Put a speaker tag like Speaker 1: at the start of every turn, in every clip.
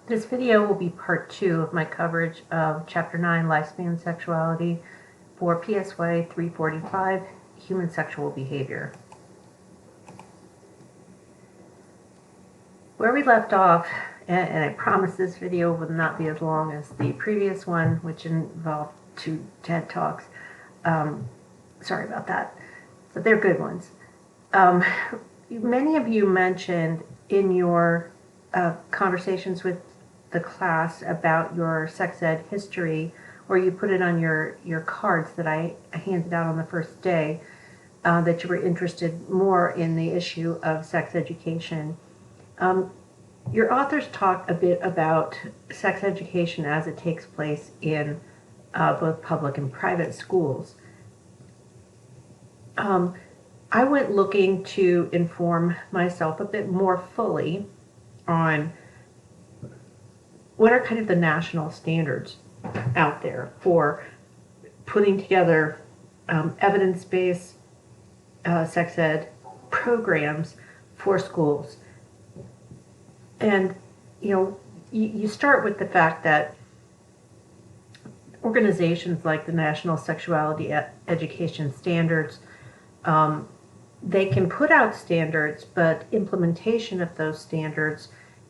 Speaker 1: This video will be part 2 of my coverage of Chapter 9, Lifespan Sexuality, for PSY 345, Human Sexual Behavior. Where we left off, and I promise this video will not be as long as the previous one, which involved 2 TED Talks. Sorry about that, but they're good ones. Many of you mentioned in your conversations with the class about your sex ed history, or you put it on your cards that I handed out on the first day, that you were interested more in the issue of sex education. Your authors talk a bit about sex education as it takes place in both public and private schools. I went looking to inform myself a bit more fully on what are kind of the national standards out there for putting together evidence-based sex ed programs for schools. And, you start with the fact that organizations like the National Sexuality Education Standards, they can put out standards, but implementation of those standards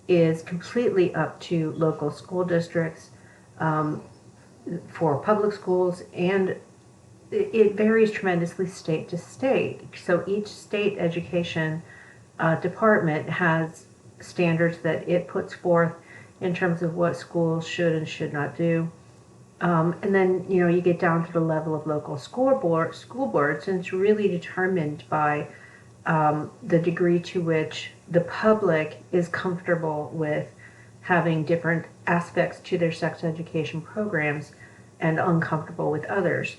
Speaker 1: is completely up to local school districts for public schools, and it varies tremendously state to state. So each state education department has standards that it puts forth in terms of what schools should and should not do. And then, you get down to the level of local school boards, and it's really determined by the degree to which the public is comfortable with having different aspects to their sex education programs and uncomfortable with others.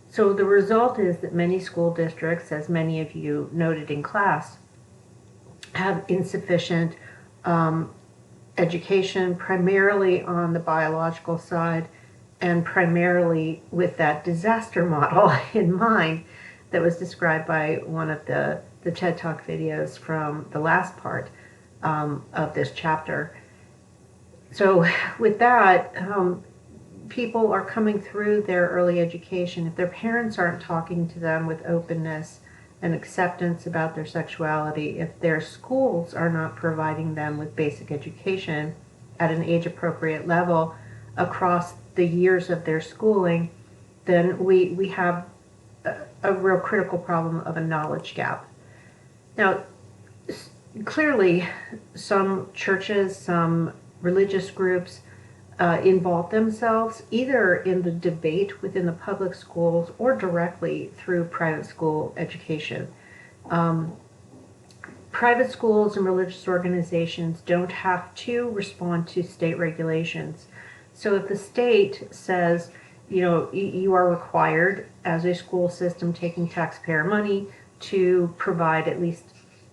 Speaker 1: So the result is that many school districts, as many of you noted in class, have insufficient education, primarily on the biological side, and primarily with that disaster model in mind that was described by one of the TED Talk videos from the last part of this chapter. So with that, people are coming through their early education. If their parents aren't talking to them with openness and acceptance about their sexuality, if their schools are not providing them with basic education at an age-appropriate level across the years of their schooling, then we have a real critical problem of a knowledge gap. Now, clearly, some churches, some religious groups involve themselves either in the debate within the public schools or directly through private school education. Private schools and religious organizations don't have to respond to state regulations. So if the state says, you are required as a school system taking taxpayer money to provide at least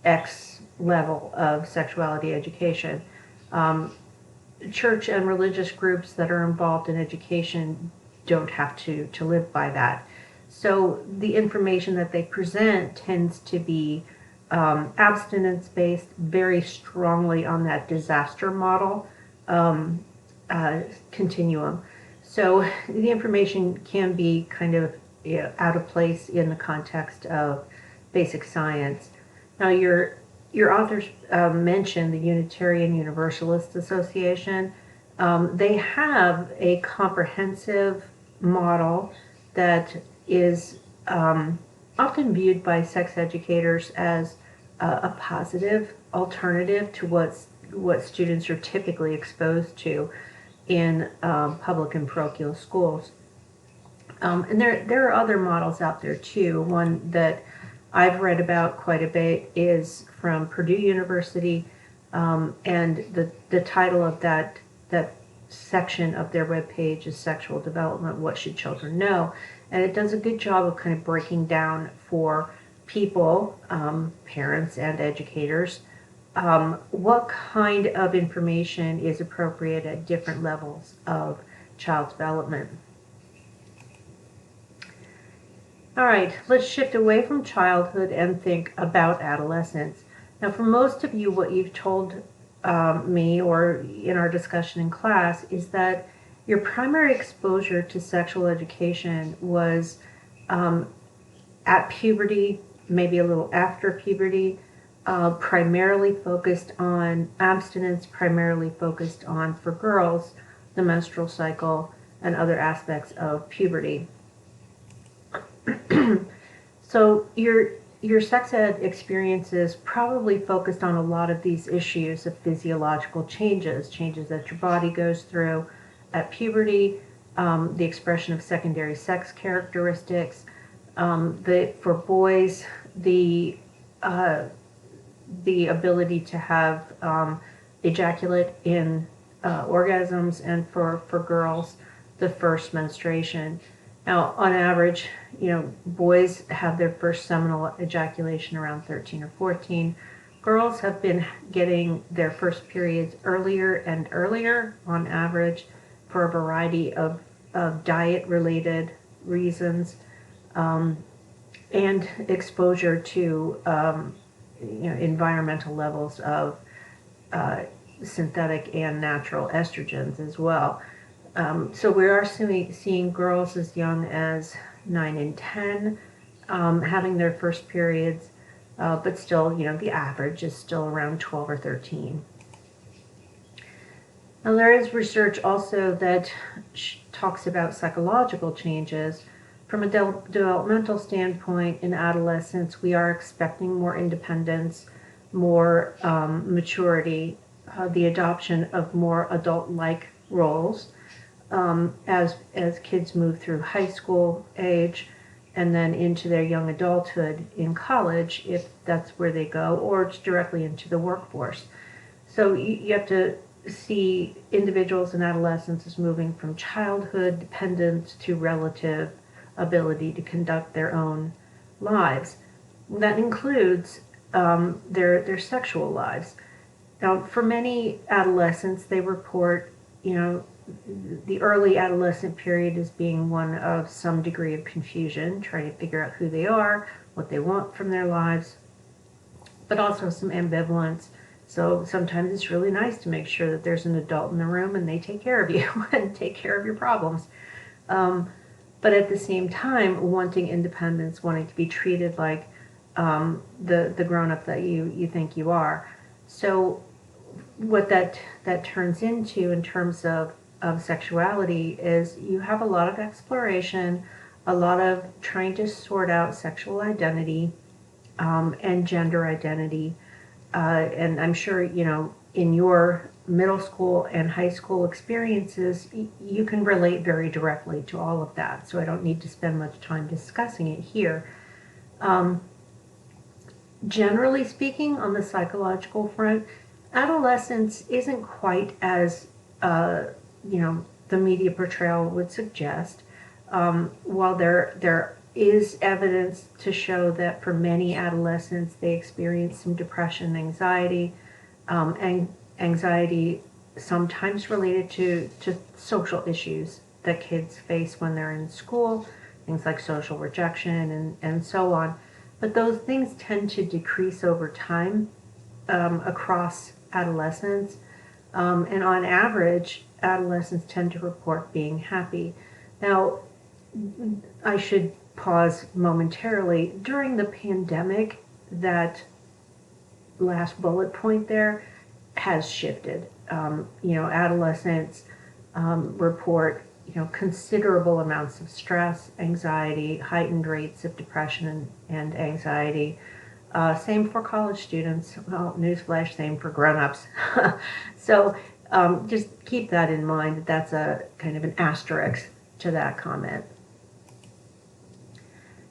Speaker 1: X level of sexuality education, church and religious groups that are involved in education don't have to live by that. So the information that they present tends to be abstinence-based, very strongly on that disaster model continuum. So the information can be kind of out of place in the context of basic science. Now, your authors mentioned the Unitarian Universalist Association. They have a comprehensive model that is often viewed by sex educators as a positive alternative to what students are typically exposed to in public and parochial schools. And there are other models out there too. One that I've read about quite a bit is from Purdue University, and the title of that section of their webpage is Sexual Development, What Should Children Know? And it does a good job of kind of breaking down for people, parents and educators, what kind of information is appropriate at different levels of child development. All right, let's shift away from childhood and think about adolescence. Now, for most of you, what you've told me or in our discussion in class is that your primary exposure to sexual education was at puberty, maybe a little after puberty, primarily focused on abstinence, primarily focused on, for girls, the menstrual cycle and other aspects of puberty. So your sex ed experiences probably focused on a lot of these issues of physiological changes that your body goes through at puberty, the expression of secondary sex characteristics, for boys, the ability to have ejaculate in orgasms, and for girls, the first menstruation. Now, on average, boys have their first seminal ejaculation around 13 or 14. Girls have been getting their first periods earlier and earlier, on average, for a variety of diet-related reasons, and exposure to environmental levels of synthetic and natural estrogens as well. So we are seeing girls as young as 9 and 10 having their first periods, but still, the average is still around 12 or 13. Now, there is research also that talks about psychological changes. From a developmental standpoint, in adolescence, we are expecting more independence, more maturity, the adoption of more adult-like roles. As kids move through high school age and then into their young adulthood in college, if that's where they go, or it's directly into the workforce. So you have to see individuals and adolescents as moving from childhood dependence to relative ability to conduct their own lives. That includes their sexual lives. Now, for many adolescents, they report, the early adolescent period as being one of some degree of confusion, trying to figure out who they are, what they want from their lives, but also some ambivalence. So sometimes it's really nice to make sure that there's an adult in the room and they take care of you and take care of your problems. But at the same time, wanting independence, wanting to be treated like the grown-up that you think you are. So what that turns into in terms of sexuality is you have a lot of exploration, a lot of trying to sort out sexual identity and gender identity. And I'm sure, in your middle school and high school experiences, you can relate very directly to all of that. So I don't need to spend much time discussing it here. Generally speaking, on the psychological front, adolescence isn't quite as, the media portrayal would suggest. While there is evidence to show that for many adolescents, they experience some depression, anxiety, and anxiety sometimes related to social issues that kids face when they're in school, things like social rejection and so on. But those things tend to decrease over time across adolescence. And on average, adolescents tend to report being happy. Now, I should pause momentarily. During the pandemic, that last bullet point there has shifted. Adolescents report, considerable amounts of stress, anxiety, heightened rates of depression and anxiety. Same for college students. Well, newsflash, same for grown-ups. So just keep that in mind. That's a kind of an asterisk to that comment.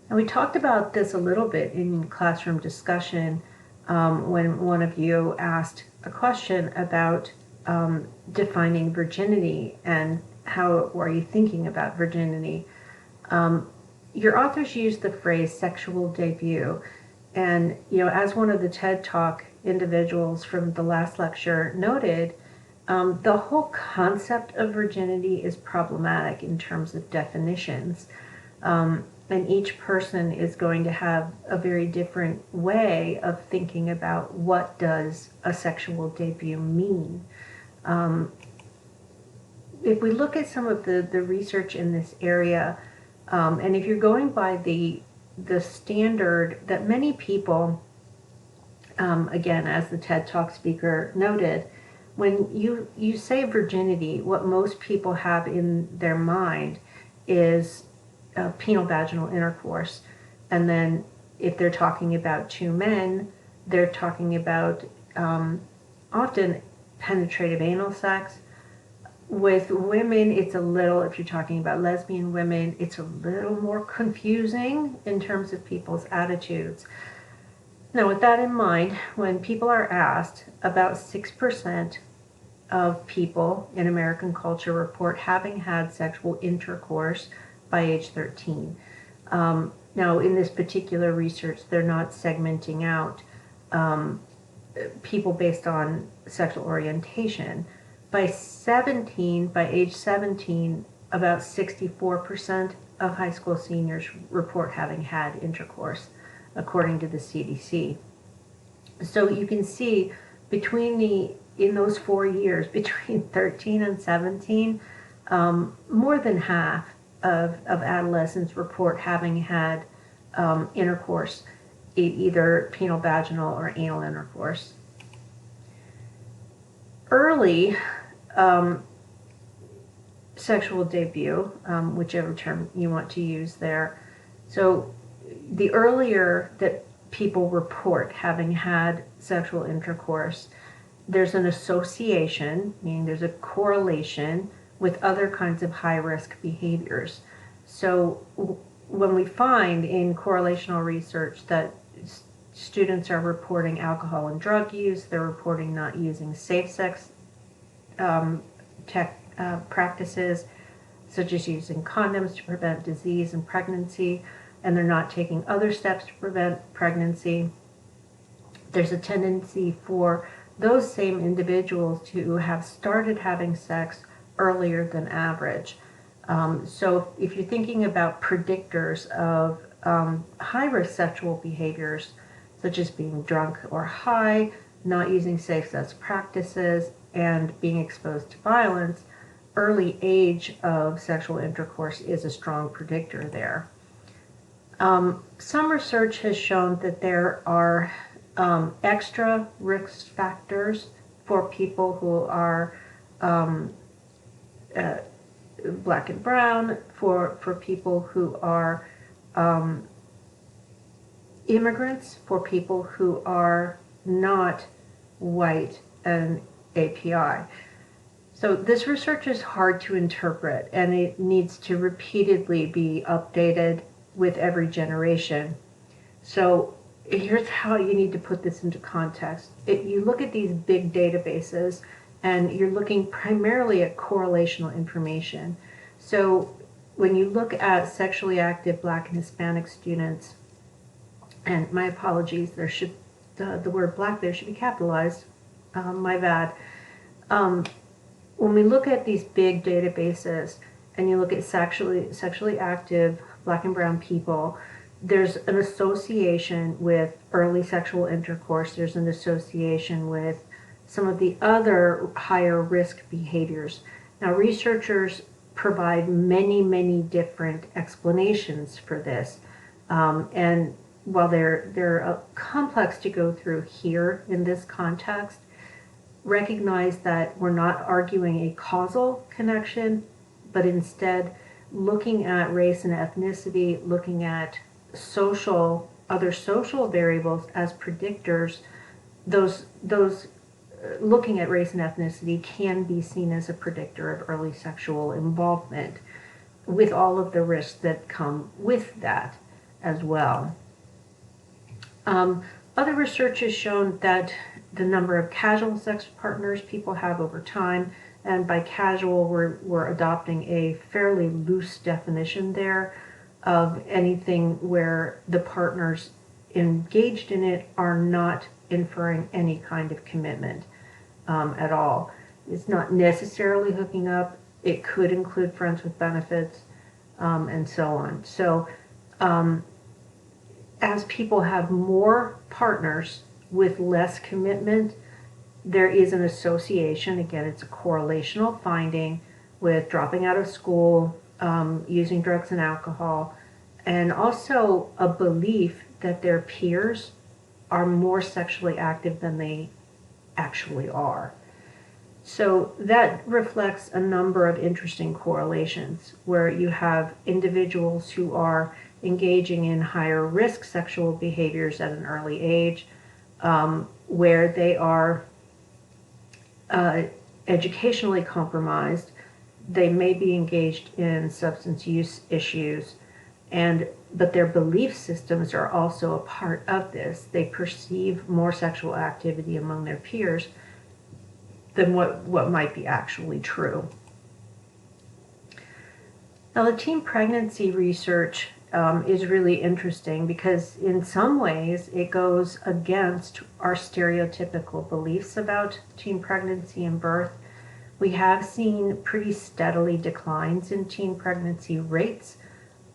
Speaker 1: And we talked about this a little bit in classroom discussion when one of you asked a question about defining virginity and how are you thinking about virginity. Your authors used the phrase sexual debut. And, as one of the TED Talk individuals from the last lecture noted, the whole concept of virginity is problematic in terms of definitions. And each person is going to have a very different way of thinking about what does a sexual debut mean. If we look at some of the research in this area, and if you're going by the standard that many people, again, as the TED Talk speaker noted, when you say virginity, what most people have in their mind is penile vaginal intercourse. And then if they're talking about two men, they're talking about often penetrative anal sex. With women, it's a little, if you're talking about lesbian women, it's a little more confusing in terms of people's attitudes. Now, with that in mind, when people are asked, about 6% of people in American culture report having had sexual intercourse by age 13. Now, in this particular research, they're not segmenting out people based on sexual orientation. By age 17, about 64% of high school seniors report having had intercourse, according to the CDC. So you can see in those 4 years, between 13 and 17, more than half of adolescents report having had intercourse, either penile vaginal or anal intercourse. Early sexual debut, whichever term you want to use there. So the earlier that people report having had sexual intercourse, there's an association, meaning there's a correlation with other kinds of high-risk behaviors. So when we find in correlational research that students are reporting alcohol and drug use, they're reporting not using safe sex practices, such as using condoms to prevent disease and pregnancy, and they're not taking other steps to prevent pregnancy, there's a tendency for those same individuals to have started having sex earlier than average. So if you're thinking about predictors of high-risk sexual behaviors, such as being drunk or high, not using safe sex practices, and being exposed to violence, early age of sexual intercourse is a strong predictor there. Some research has shown that there are extra risk factors for people who are black and brown, for people who are immigrants, for people who are not white and API. So this research is hard to interpret, and it needs to repeatedly be updated with every generation. So here's how you need to put this into context. You look at these big databases, and you're looking primarily at correlational information. So when you look at sexually active Black and Hispanic students, and my apologies, the word Black there should be capitalized, my bad. When we look at these big databases, and you look at sexually active Black and brown people, there's an association with early sexual intercourse. There's an association with some of the other higher risk behaviors. Now, researchers provide many, many different explanations for this. And while they're complex to go through here in this context, recognize that we're not arguing a causal connection, but instead looking at race and ethnicity, looking at other social variables as predictors. Those looking at race and ethnicity can be seen as a predictor of early sexual involvement, with all of the risks that come with that as well. Other research has shown that the number of casual sex partners people have over time, and by casual we're adopting a fairly loose definition there of anything where the partners engaged in it are not inferring any kind of commitment at all. It's not necessarily hooking up. It could include friends with benefits and so on. So as people have more partners with less commitment, there is an association, again, it's a correlational finding with dropping out of school, using drugs and alcohol, and also a belief that their peers are more sexually active than they actually are. So that reflects a number of interesting correlations where you have individuals who are engaging in higher risk sexual behaviors at an early age, where they are educationally compromised, they may be engaged in substance use issues, but their belief systems are also a part of this. They perceive more sexual activity among their peers than what might be actually true. Now, the teen pregnancy research is really interesting because in some ways it goes against our stereotypical beliefs about teen pregnancy and birth. We have seen pretty steadily declines in teen pregnancy rates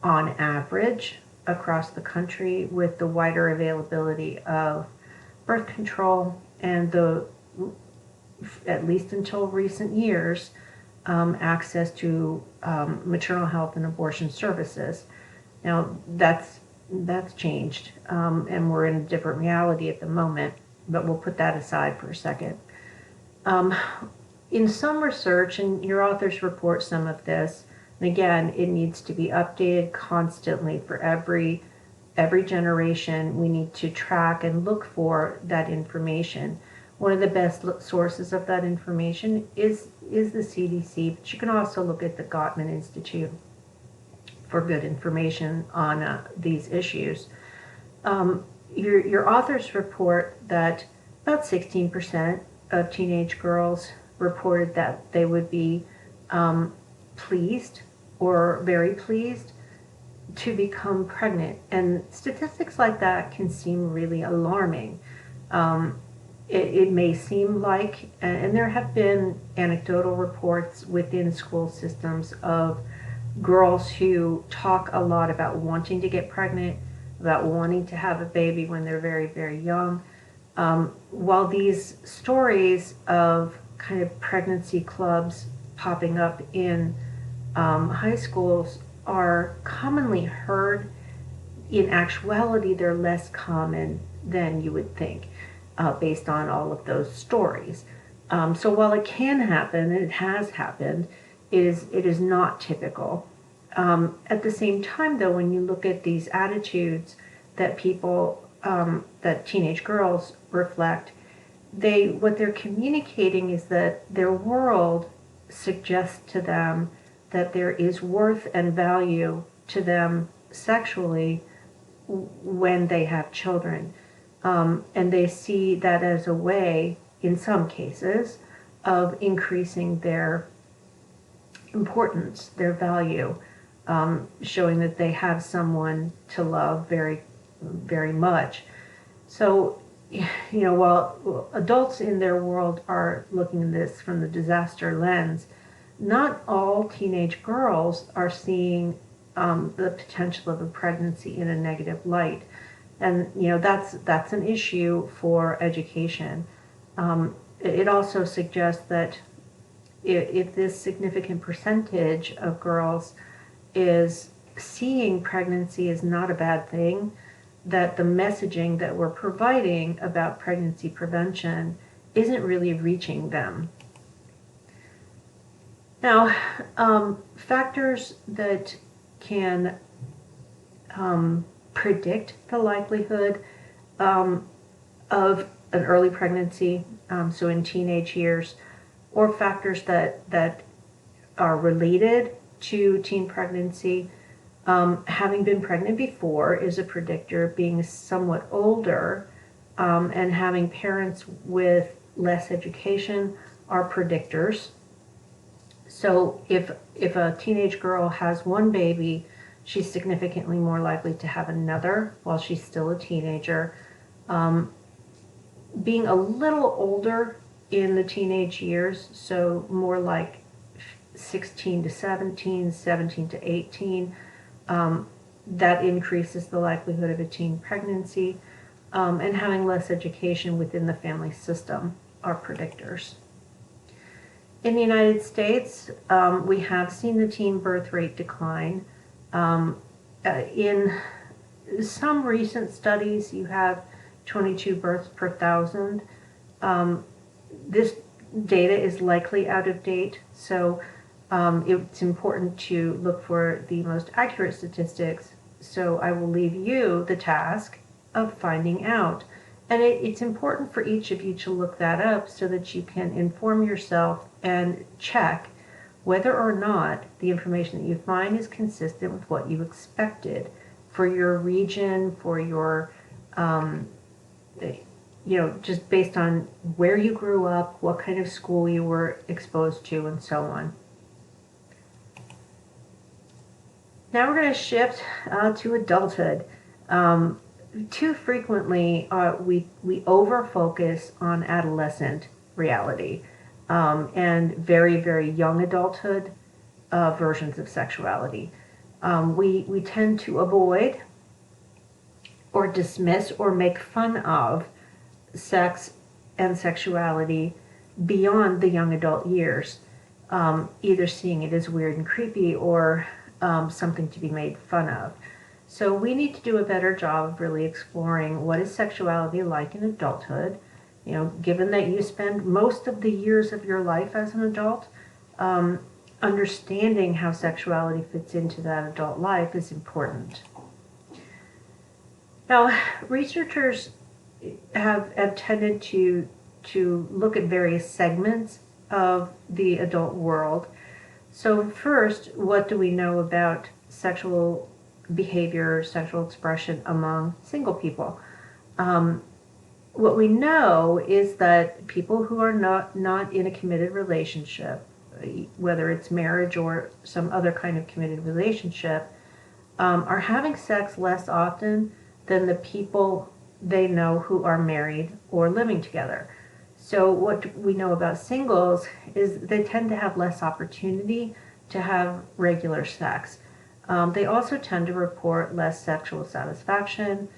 Speaker 1: on average across the country with the wider availability of birth control and at least until recent years, access to maternal health and abortion services. Now, that's changed, and we're in a different reality at the moment, but we'll put that aside for a second. In some research, and your authors report some of this, and again, it needs to be updated constantly for every generation. We need to track and look for that information. One of the best sources of that information is the CDC, but you can also look at the Gottman Institute for good information on these issues. Your authors report that about 16% of teenage girls reported that they would be pleased or very pleased to become pregnant. And statistics like that can seem really alarming. It may seem like, and there have been anecdotal reports within school systems of girls who talk a lot about wanting to get pregnant, about wanting to have a baby when they're very, very young. While these stories of kind of pregnancy clubs popping up in high schools are commonly heard, in actuality they're less common than you would think. Based on all of those stories. So while it can happen, and it has happened, it is not typical. At the same time, though, when you look at these attitudes that that teenage girls reflect, what they're communicating is that their world suggests to them that there is worth and value to them sexually when they have children. And they see that as a way, in some cases, of increasing their importance, their value, showing that they have someone to love very, very much. So, while adults in their world are looking at this from the disaster lens, not all teenage girls are seeing the potential of a pregnancy in a negative light. And that's an issue for education. It also suggests that if this significant percentage of girls is seeing pregnancy as not a bad thing, that the messaging that we're providing about pregnancy prevention isn't really reaching them. Now, factors that can predict the likelihood of an early pregnancy, so in teenage years, or factors that are related to teen pregnancy. Having been pregnant before is a predictor. Being somewhat older and having parents with less education are predictors. So if a teenage girl has one baby, she's significantly more likely to have another while she's still a teenager. Being a little older in the teenage years, so more like 16 to 17, 17 to 18, that increases the likelihood of a teen pregnancy, and having less education within the family system are predictors. In the United States, we have seen the teen birth rate decline. In some recent studies, you have 22 births per thousand. This data is likely out of date, so it's important to look for the most accurate statistics. So I will leave you the task of finding out. And it's important for each of you to look that up so that you can inform yourself and check whether or not the information that you find is consistent with what you expected for your region, for your, just based on where you grew up, what kind of school you were exposed to, and so on. Now we're going to shift to adulthood. Too frequently, we over-focus on adolescent reality and very, very young adulthood versions of sexuality. We tend to avoid or dismiss or make fun of sex and sexuality beyond the young adult years, either seeing it as weird and creepy or something to be made fun of. So we need to do a better job of really exploring what is sexuality like in adulthood. Given that you spend most of the years of your life as an adult, understanding how sexuality fits into that adult life is important. Now, researchers have tended to look at various segments of the adult world. So first, what do we know about sexual behavior, sexual expression among single people? What we know is that people who are not in a committed relationship, whether it's marriage or some other kind of committed relationship, are having sex less often than the people they know who are married or living together. So what we know about singles is they tend to have less opportunity to have regular sex. They also tend to report less sexual satisfaction,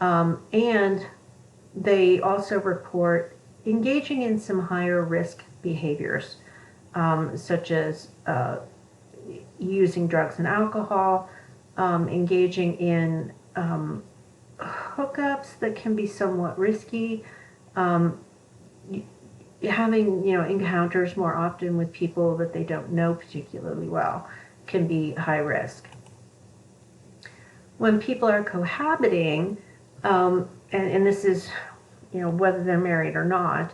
Speaker 1: and they also report engaging in some higher risk behaviors, such as using drugs and alcohol, engaging in hookups that can be somewhat risky, having encounters more often with people that they don't know particularly well can be high risk. When people are cohabiting, and this is whether they're married or not,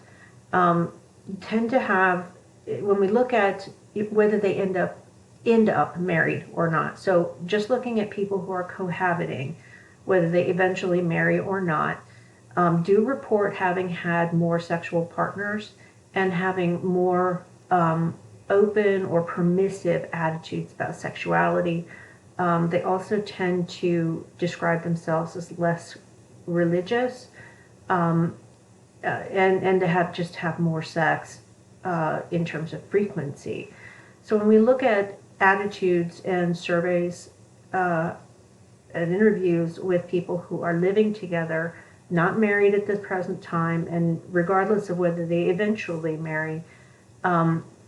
Speaker 1: tend to have, when we look at whether they end up married or not, so just looking at people who are cohabiting, whether they eventually marry or not, do report having had more sexual partners and having more open or permissive attitudes about sexuality. They also tend to describe themselves as less religious, and to have more sex in terms of frequency. So when we look at attitudes and surveys and interviews with people who are living together, not married at the present time, and regardless of whether they eventually marry,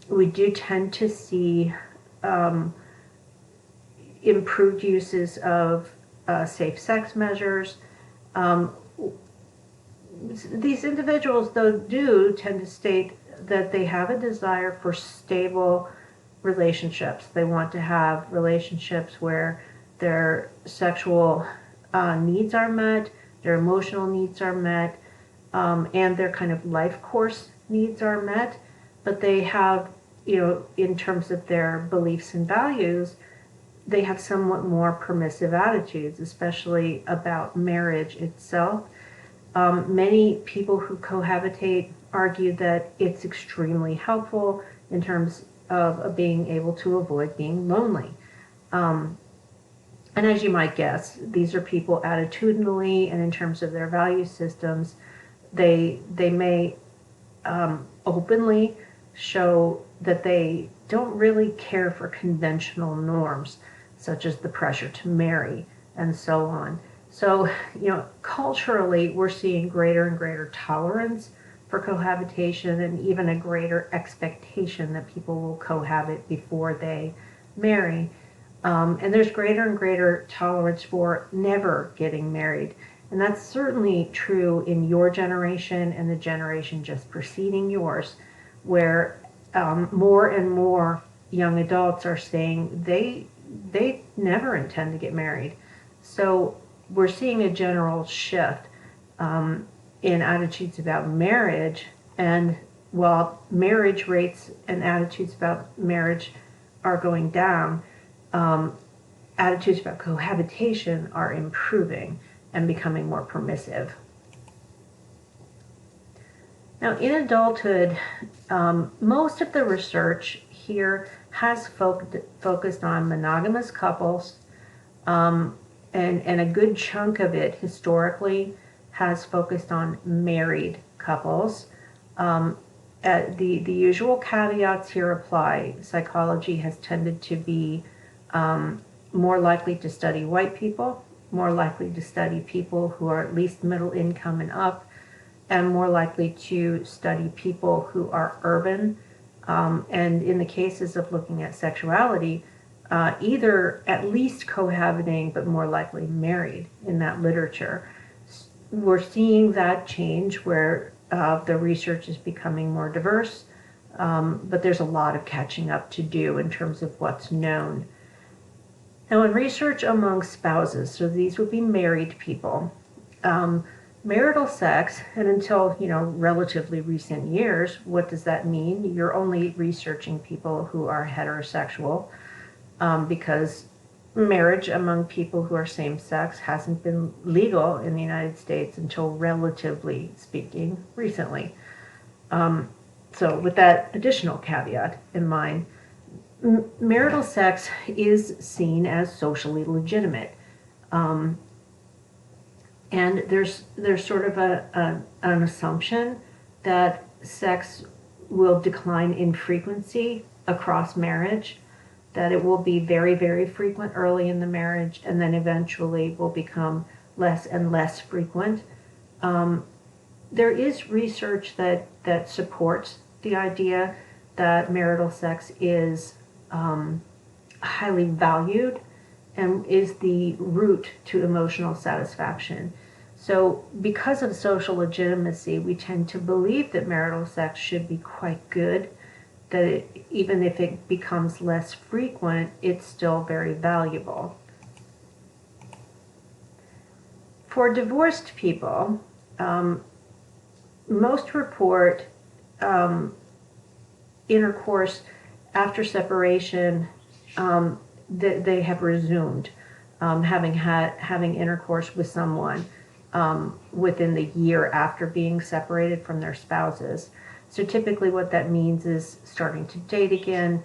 Speaker 1: we do tend to see improved uses of safe sex measures. These individuals, though, do tend to state that they have a desire for stable relationships. They want to have relationships where their sexual needs are met, their emotional needs are met, and their kind of life course needs are met. But they have, in terms of their beliefs and values, they have somewhat more permissive attitudes, especially about marriage itself. Many people who cohabitate argue that it's extremely helpful in terms of being able to avoid being lonely. And as you might guess, these are people attitudinally and in terms of their value systems, they may openly show that they don't really care for conventional norms, such as the pressure to marry and so on. So, culturally, we're seeing greater and greater tolerance for cohabitation and even a greater expectation that people will cohabit before they marry. And there's greater and greater tolerance for never getting married. And that's certainly true in your generation and the generation just preceding yours, where more and more young adults are saying they never intend to get married. So we're seeing a general shift in attitudes about marriage, and while marriage rates and attitudes about marriage are going down, attitudes about cohabitation are improving and becoming more permissive. Now, in adulthood, most of the research here has focused on monogamous couples, and a good chunk of it historically has focused on married couples. The usual caveats here apply. Psychology has tended to be more likely to study white people, more likely to study people who are at least middle income and up, and more likely to study people who are urban. And in the cases of looking at sexuality, either at least cohabiting, but more likely married in that literature. We're seeing that change where the research is becoming more diverse, but there's a lot of catching up to do in terms of what's known. Now, in research among spouses, so these would be married people, marital sex, and until, relatively recent years, what does that mean? You're only researching people who are heterosexual, because marriage among people who are same-sex hasn't been legal in the United States until, relatively speaking, recently. So with that additional caveat in mind, marital sex is seen as socially legitimate. And there's sort of an assumption that sex will decline in frequency across marriage, that it will be very, very frequent early in the marriage, and then eventually will become less and less frequent. There is research that supports the idea that marital sex is highly valued and is the route to emotional satisfaction. So because of social legitimacy, we tend to believe that marital sex should be quite good, that even if it becomes less frequent, it's still very valuable. For divorced people, most report intercourse after separation, that they have resumed having intercourse with someone within the year after being separated from their spouses. So typically what that means is starting to date again,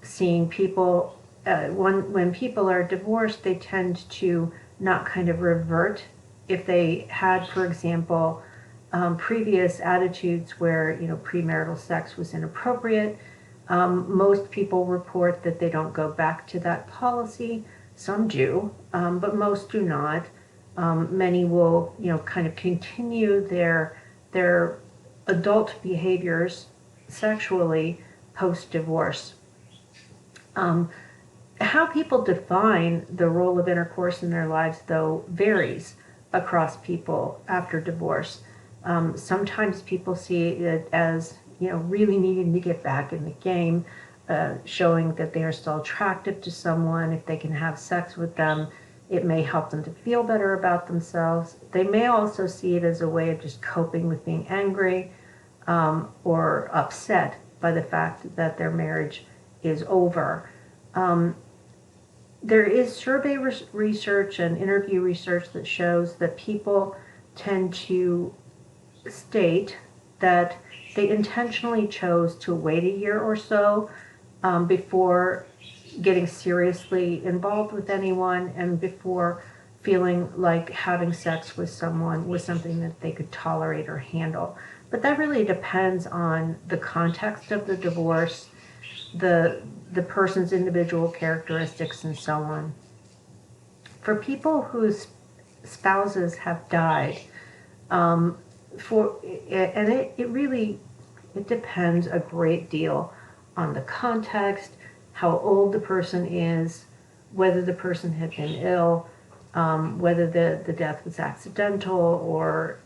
Speaker 1: seeing people, when people are divorced, they tend to not kind of revert if they had, for example, previous attitudes where, premarital sex was inappropriate. Most people report that they don't go back to that policy. Some do, but most do not. Many will, kind of continue their adult behaviors sexually post-divorce. How people define the role of intercourse in their lives, though, varies across people after divorce. Sometimes people see it as, really needing to get back in the game, showing that they are still attractive to someone. If they can have sex with them, it may help them to feel better about themselves. They may also see it as a way of just coping with being angry or upset by the fact that their marriage is over. There is survey research and interview research that shows that people tend to state that they intentionally chose to wait a year or so before getting seriously involved with anyone and before feeling like having sex with someone was something that they could tolerate or handle. But that really depends on the context of the divorce, the person's individual characteristics, and so on. for people whose spouses have died, and it really, it depends a great deal on the context, how old the person is, whether the person had been ill, whether the death was accidental, or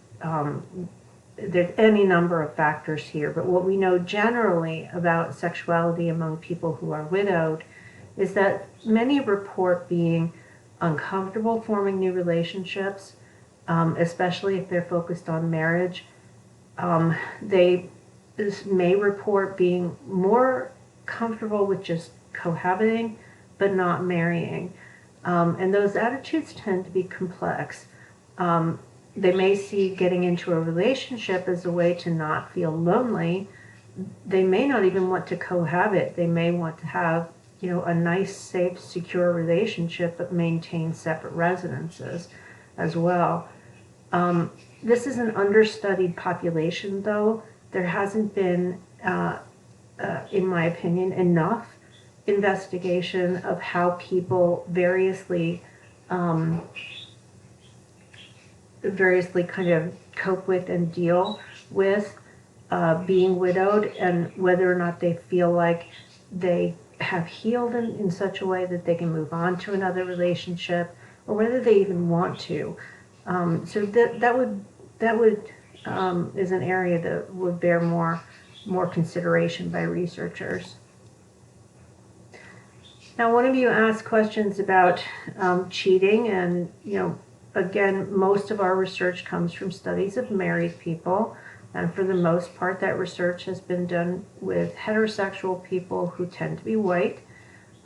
Speaker 1: there's any number of factors here. But what we know generally about sexuality among people who are widowed is that many report being uncomfortable forming new relationships, especially if they're focused on marriage. They may report being more comfortable with just cohabiting, but not marrying. And those attitudes tend to be complex. They may see getting into a relationship as a way to not feel lonely. They may not even want to cohabit. They may want to have, a nice, safe, secure relationship, but maintain separate residences as well. This is an understudied population, though. There hasn't been, in my opinion, enough investigation of how people variously kind of cope with and deal with being widowed, and whether or not they feel like they have healed in such a way that they can move on to another relationship, or whether they even want to. So that would is an area that would bear more consideration by researchers. Now, one of you asked questions about cheating, and again, most of our research comes from studies of married people, and for the most part, that research has been done with heterosexual people who tend to be white,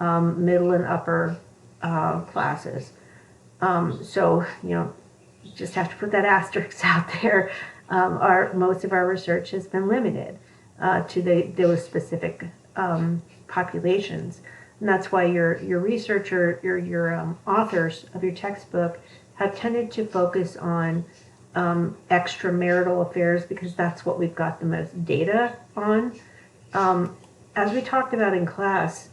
Speaker 1: middle and upper classes. So just have to put that asterisk out there. Most of our research has been limited to those specific populations. And that's why your researcher, your authors of your textbook have tended to focus on extramarital affairs, because that's what we've got the most data on. As we talked about in class,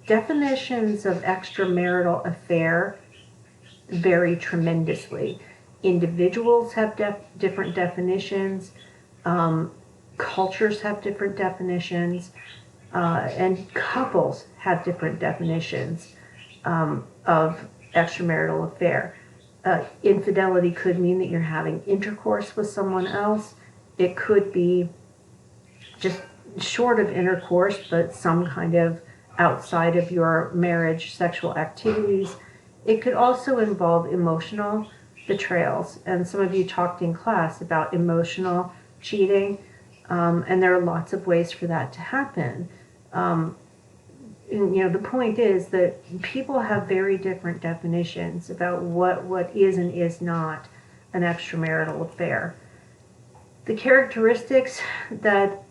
Speaker 1: definitions of extramarital affair vary tremendously. Individuals have different definitions, cultures have different definitions, and couples have different definitions of extramarital affair. Infidelity could mean that you're having intercourse with someone else. It could be just short of intercourse, but some kind of outside of your marriage sexual activities. It could also involve emotional betrayals, and some of you talked in class about emotional cheating, and there are lots of ways for that to happen. The point is that people have very different definitions about what is and is not an extramarital affair. The characteristics that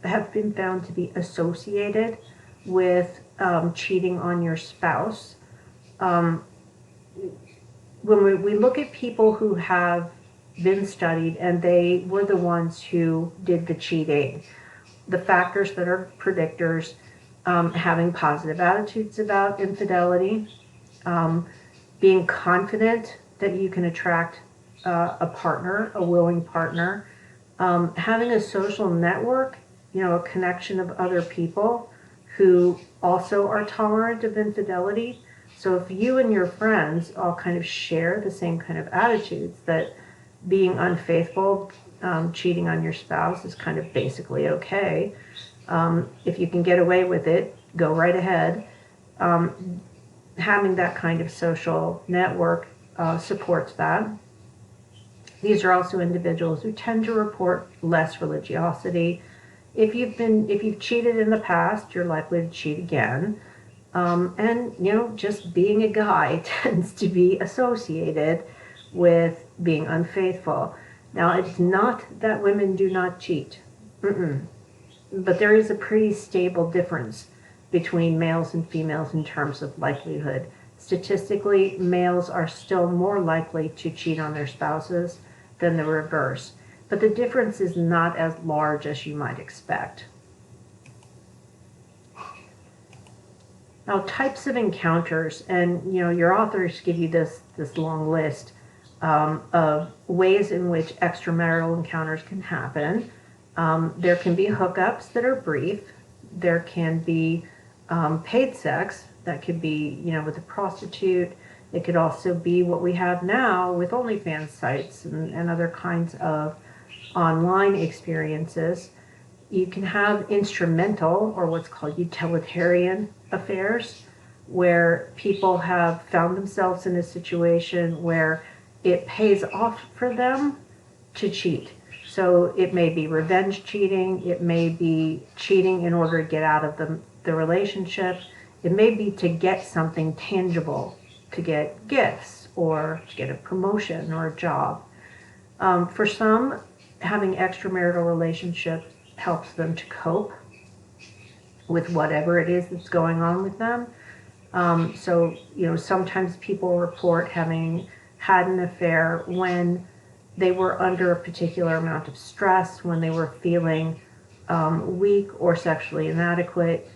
Speaker 1: have been found to be associated with cheating on your spouse, when we look at people who have been studied and they were the ones who did the cheating, the factors that are predictors: having positive attitudes about infidelity, being confident that you can attract a partner, a willing partner, having a social network, a connection of other people who also are tolerant of infidelity. So if you and your friends all kind of share the same kind of attitudes, that being unfaithful, cheating on your spouse is kind of basically okay. If you can get away with it, go right ahead. Having that kind of social network supports that. These are also individuals who tend to report less religiosity. If you've cheated in the past, you're likely to cheat again. And just being a guy tends to be associated with being unfaithful. Now, it's not that women do not cheat. But there is a pretty stable difference between males and females in terms of likelihood. Statistically, males are still more likely to cheat on their spouses than the reverse. But the difference is not as large as you might expect. Now, types of encounters, and your authors give you this long list of ways in which extramarital encounters can happen. There can be hookups that are brief. There can be paid sex that could be, with a prostitute. It could also be what we have now with OnlyFans sites and other kinds of online experiences. You can have instrumental, or what's called utilitarian affairs, where people have found themselves in a situation where it pays off for them to cheat. So it may be revenge cheating, it may be cheating in order to get out of the relationship, it may be to get something tangible, to get gifts, or to get a promotion or a job. For some, having extramarital relationships helps them to cope with whatever it is that's going on with them. So, sometimes people report having had an affair when they were under a particular amount of stress, when they were feeling weak or sexually inadequate,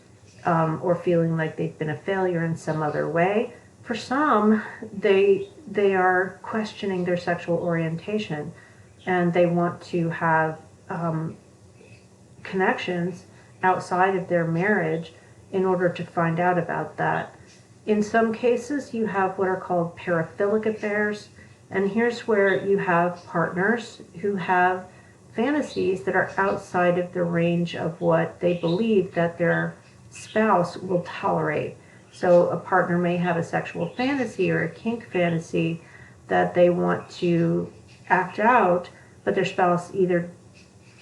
Speaker 1: or feeling like they've been a failure in some other way. For some, they are questioning their sexual orientation, and they want to have connections outside of their marriage in order to find out about that. In some cases, you have what are called paraphilic affairs, and here's where you have partners who have fantasies that are outside of the range of what they believe that their spouse will tolerate. So a partner may have a sexual fantasy or a kink fantasy that they want to act out, but their spouse, either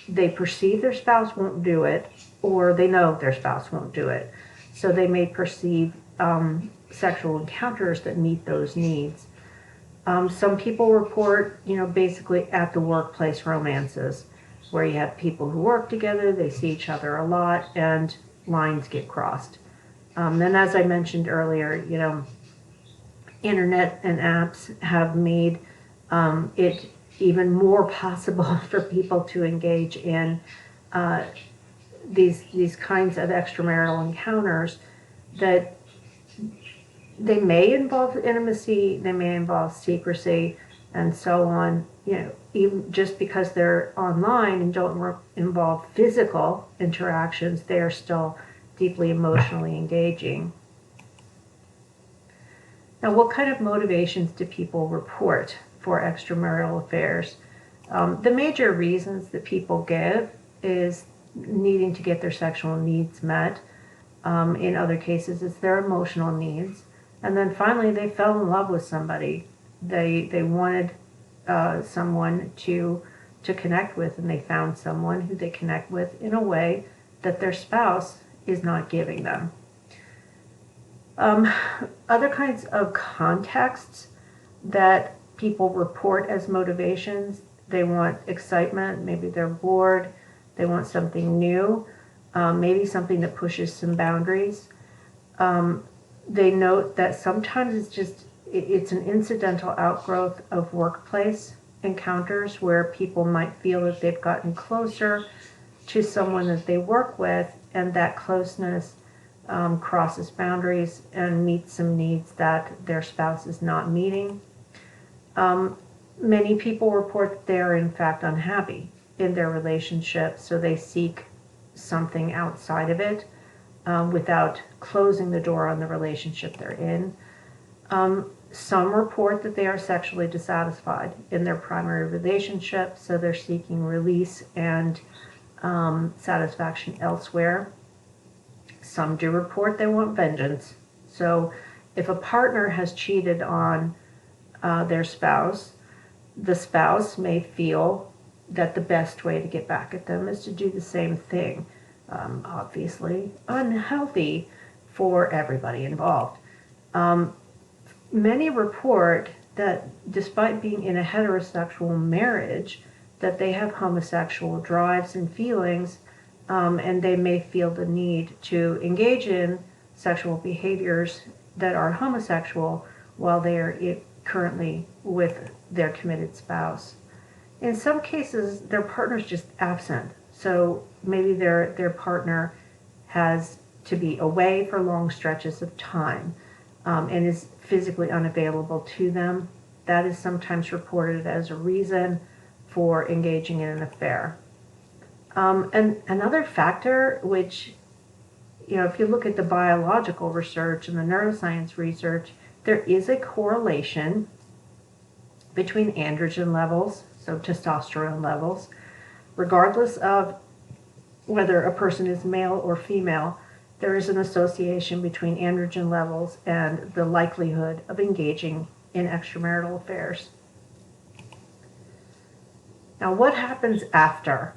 Speaker 1: they perceive their spouse won't do it, or they know their spouse won't do it. So they may perceive sexual encounters that meet those needs. Some people report, basically at the workplace romances, where you have people who work together, they see each other a lot, and lines get crossed. Then, as I mentioned earlier, internet and apps have made it even more possible for people to engage in these kinds of extramarital encounters that they may involve intimacy, they may involve secrecy, and so on. Even just because they're online and don't involve physical interactions, they are still deeply emotionally engaging. Now, what kind of motivations do people report for extramarital affairs? The major reasons that people give is needing to get their sexual needs met. In other cases, it's their emotional needs. And then finally, they fell in love with somebody. They wanted someone to connect with, and they found someone who they connect with in a way that their spouse is not giving them. Other kinds of contexts that people report as motivations: they want excitement, maybe they're bored, they want something new, maybe something that pushes some boundaries. They note that sometimes it's an incidental outgrowth of workplace encounters where people might feel that they've gotten closer to someone that they work with, and that closeness crosses boundaries and meets some needs that their spouse is not meeting. Many people report that they are in fact unhappy in their relationship, so they seek something outside of it without closing the door on the relationship they're in. Some report that they are sexually dissatisfied in their primary relationship, so they're seeking release and satisfaction elsewhere. Some do report they want vengeance. So if a partner has cheated on their spouse, the spouse may feel that the best way to get back at them is to do the same thing. Obviously unhealthy for everybody involved. Many report that despite being in a heterosexual marriage, that they have homosexual drives and feelings, and they may feel the need to engage in sexual behaviors that are homosexual while they are currently with their committed spouse. In some cases, their partner's just absent. So maybe their partner has to be away for long stretches of time and is physically unavailable to them, that is sometimes reported as a reason for engaging in an affair. And another factor, which, if you look at the biological research and the neuroscience research, there is a correlation between androgen levels, so testosterone levels, regardless of whether a person is male or female. There is an association between androgen levels and the likelihood of engaging in extramarital affairs. Now, what happens after?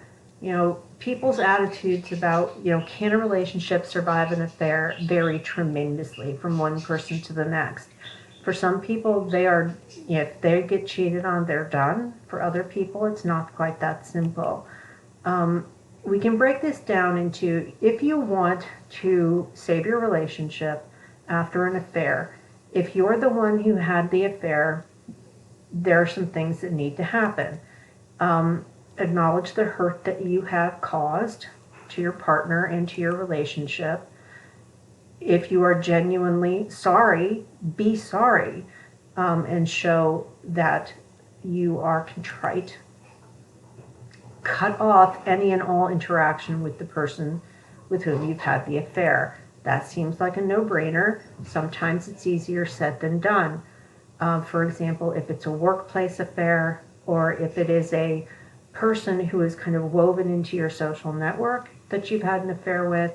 Speaker 1: People's attitudes about, can a relationship survive an affair vary tremendously from one person to the next. For some people, if they get cheated on, they're done. For other people, it's not quite that simple. We can break this down into, if you want to save your relationship after an affair, if you're the one who had the affair, there are some things that need to happen. Acknowledge the hurt that you have caused to your partner and to your relationship. If you are genuinely sorry, be sorry, and show that you are contrite. Cut off any and all interaction with the person with whom you've had the affair. That seems like a no-brainer. Sometimes it's easier said than done. For example, if it's a workplace affair, or if it is a person who is kind of woven into your social network that you've had an affair with,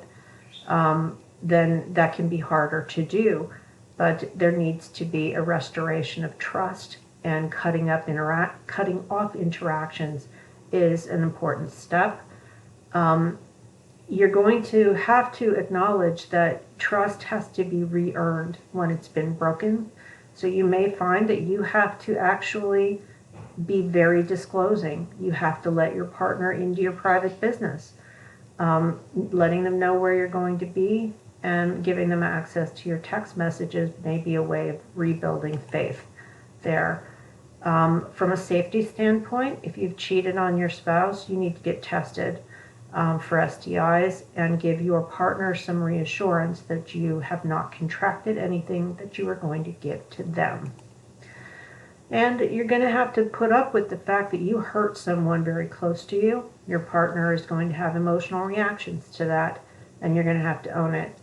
Speaker 1: then that can be harder to do. But there needs to be a restoration of trust, and cutting off interactions is an important step. You're going to have to acknowledge that trust has to be re-earned when it's been broken. So you may find that you have to actually be very disclosing. You have to let your partner into your private business, letting them know where you're going to be and giving them access to your text messages may be a way of rebuilding faith there. From a safety standpoint, if you've cheated on your spouse, you need to get tested for STIs and give your partner some reassurance that you have not contracted anything that you are going to give to them. And you're going to have to put up with the fact that you hurt someone very close to you. Your partner is going to have emotional reactions to that, and you're going to have to own it.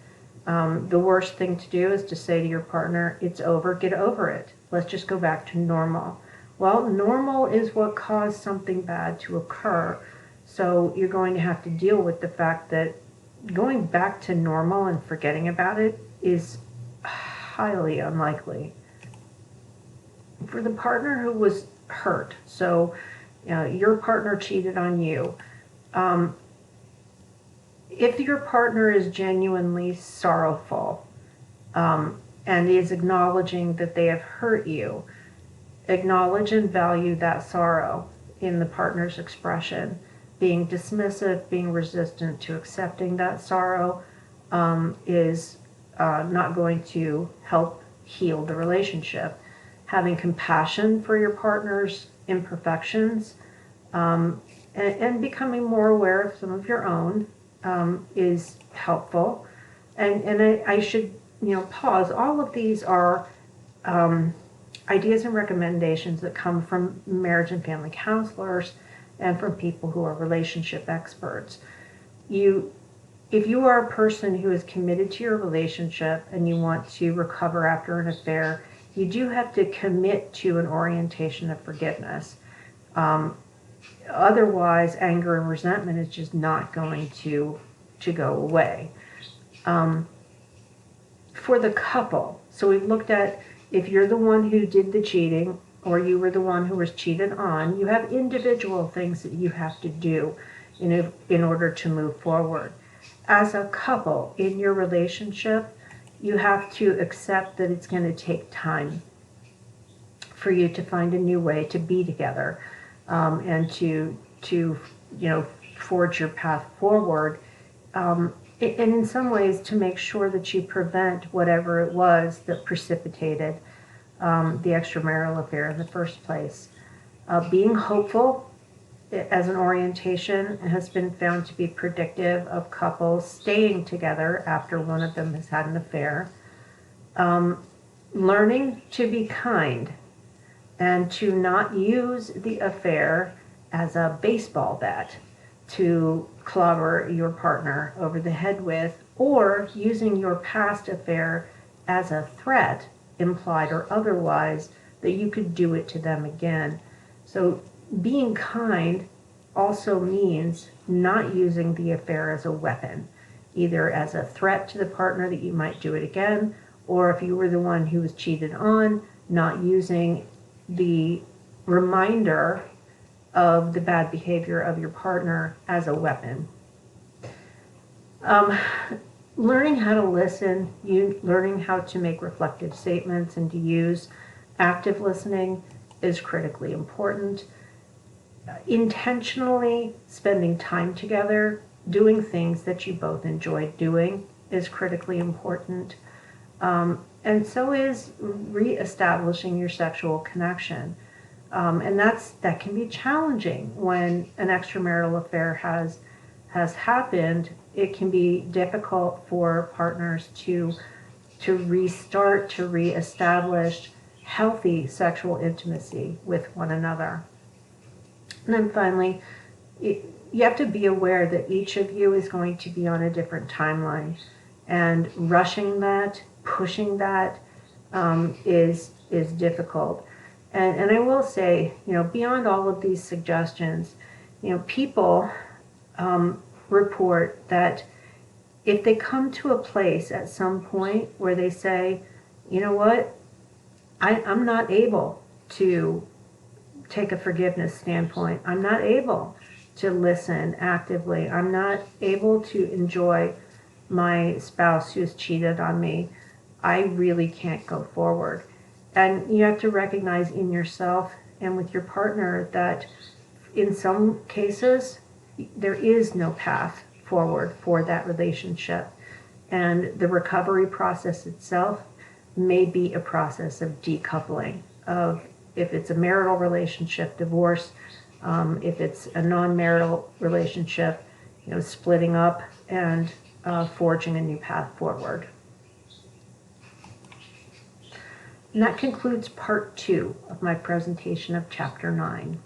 Speaker 1: The worst thing to do is to say to your partner, it's over, get over it. Let's just go back to normal. Well, normal is what caused something bad to occur. So you're going to have to deal with the fact that going back to normal and forgetting about it is highly unlikely. For the partner who was hurt, so your partner cheated on you, if your partner is genuinely sorrowful and is acknowledging that they have hurt you, acknowledge and value that sorrow in the partner's expression. Being dismissive, being resistant to accepting that sorrow is not going to help heal the relationship. Having compassion for your partner's imperfections and becoming more aware of some of your own is helpful. And I should pause. All of these are ideas and recommendations that come from marriage and family counselors and from people who are relationship experts. If you are a person who is committed to your relationship and you want to recover after an affair, you do have to commit to an orientation of forgiveness. Otherwise, anger and resentment is just not going to go away. For the couple, so we've looked at if you're the one who did the cheating or you were the one who was cheated on, you have individual things that you have to do in order to move forward. As a couple in your relationship, you have to accept that it's going to take time for you to find a new way to be together and to forge your path forward. And in some ways to make sure that you prevent whatever it was that precipitated the extramarital affair in the first place. Being hopeful as an orientation has been found to be predictive of couples staying together after one of them has had an affair. Learning to be kind and to not use the affair as a baseball bat to clobber your partner over the head with, or using your past affair as a threat, implied or otherwise, that you could do it to them again. So being kind also means not using the affair as a weapon, either as a threat to the partner that you might do it again, or if you were the one who was cheated on, not using the reminder of the bad behavior of your partner as a weapon. Learning how to listen, learning how to make reflective statements and to use active listening is critically important. Intentionally spending time together, doing things that you both enjoy doing is critically important. And so is reestablishing your sexual connection. And that can be challenging when an extramarital affair has happened. It can be difficult for partners to restart, to reestablish healthy sexual intimacy with one another. And then finally, you have to be aware that each of you is going to be on a different timeline, and rushing that, pushing that is difficult. And I will say, beyond all of these suggestions, people report that if they come to a place at some point where they say, you know what, I'm not able to take a forgiveness standpoint. I'm not able to listen actively. I'm not able to enjoy my spouse who's cheated on me. I really can't go forward. And you have to recognize in yourself and with your partner that in some cases, there is no path forward for that relationship. And the recovery process itself may be a process of decoupling, of if it's a marital relationship, divorce, if it's a non-marital relationship, splitting up and forging a new path forward. And that concludes part 2 of my presentation of Chapter 9.